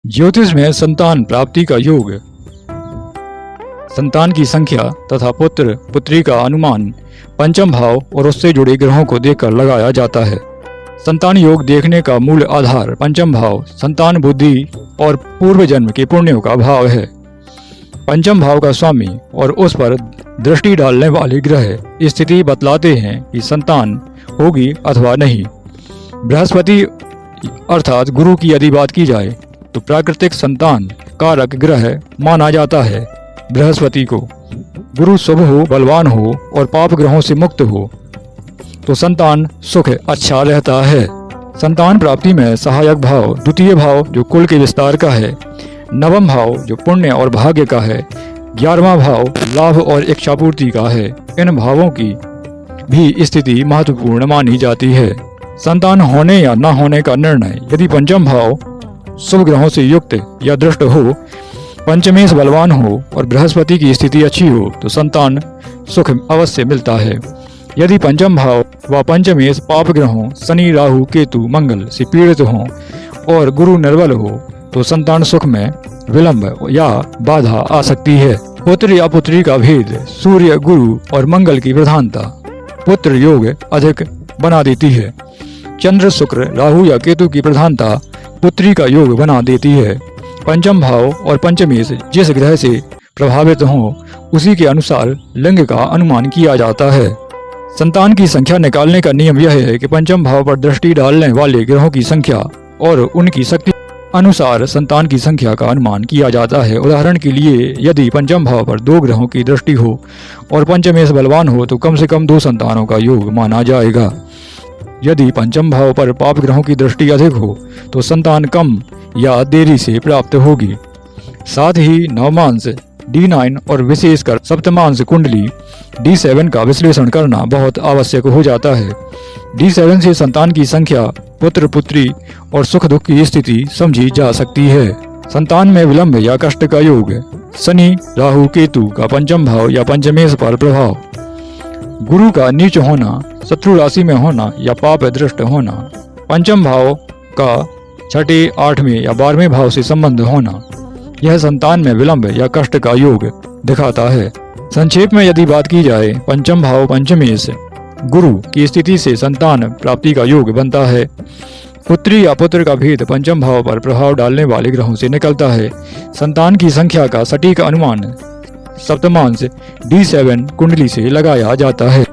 ज्योतिष में संतान प्राप्ति का योग, संतान की संख्या तथा पुत्र पुत्री का अनुमान पंचम भाव और उससे जुड़े ग्रहों को देखकर लगाया जाता है। संतान योग देखने का मूल आधार पंचम भाव संतान बुद्धि और पूर्व जन्म के पुण्यों का भाव है। पंचम भाव का स्वामी और उस पर दृष्टि डालने वाले ग्रह स्थिति बतलाते हैं कि संतान होगी अथवा नहीं। बृहस्पति अर्थात गुरु की यदि बात की जाए तो प्राकृतिक संतान कारक ग्रह माना जाता है बृहस्पति को। गुरु शुभ हो, बलवान हो और पाप ग्रहों से मुक्त हो तो संतान सुख अच्छा रहता है। संतान प्राप्ति में सहायक भाव द्वितीय भाव जो कुल के विस्तार का है, नवम भाव जो पुण्य और भाग्य का है, 11वां भाव लाभ और इच्छापूर्ति का है। इन भावों की भी स्थिति महत्वपूर्ण मानी जाती है। संतान होने या न होने का निर्णय यदि पंचम भाव शुभ ग्रहों से युक्त या दृष्ट हो, पंचमेश बलवान हो और बृहस्पति की स्थिति अच्छी हो तो संतान सुख अवश्य मिलता है। यदि पंचम भाव व पंचमेश पाप ग्रहों शनि राहु केतु मंगल से पीड़ित हों और गुरु निर्बल हो तो संतान सुख में विलंब या बाधा आ सकती है। पुत्र या पुत्री का भेद सूर्य गुरु और मंगल की प्रधानता पुत्र योग अधिक बना देती है। चंद्र शुक्र राहु या केतु की प्रधानता पुत्री का योग बना देती है। पंचम भाव और पंचमेश जिस ग्रह से प्रभावित हों उसी के अनुसार लिंग का अनुमान किया जाता है। संतान की संख्या निकालने का नियम यह है कि पंचम भाव पर दृष्टि डालने वाले ग्रहों की संख्या और उनकी शक्ति अनुसार संतान की संख्या का अनुमान किया जाता है। उदाहरण के लिए यदि पंचम भाव पर 2 ग्रहों की दृष्टि हो और पंचमेश बलवान हो तो कम से कम 2 संतानों का योग माना जाएगा। यदि पंचम भाव पर पाप ग्रहों की दृष्टि अधिक हो तो संतान कम या देरी से प्राप्त होगी। साथ ही नवमांश D9 और विशेषकर सप्तमांश कुंडली D7 का विश्लेषण करना बहुत आवश्यक हो जाता है। D7 से संतान की संख्या, पुत्र पुत्री और सुख दुख की स्थिति समझी जा सकती है। संतान में विलंब या कष्ट का योग, शनि राहु केतु का पंचम भाव या पंचमेश पर प्रभाव, गुरु का नीच होना, शत्रु राशि में होना या पाप दृष्ट होना, पंचम भाव का 6ठे 8वें या 12वें भाव से संबंध होना, यह संतान में विलंब या कष्ट का योग दिखाता है। संक्षेप में यदि बात की जाए पंचम भाव पंचमेश गुरु की स्थिति से संतान प्राप्ति का योग बनता है। पुत्री या पुत्र का भेद पंचम भाव पर प्रभाव डालने वाले ग्रहों से निकलता है। संतान की संख्या का सटीक अनुमान सप्तमांश D7 कुंडली से लगाया जाता है।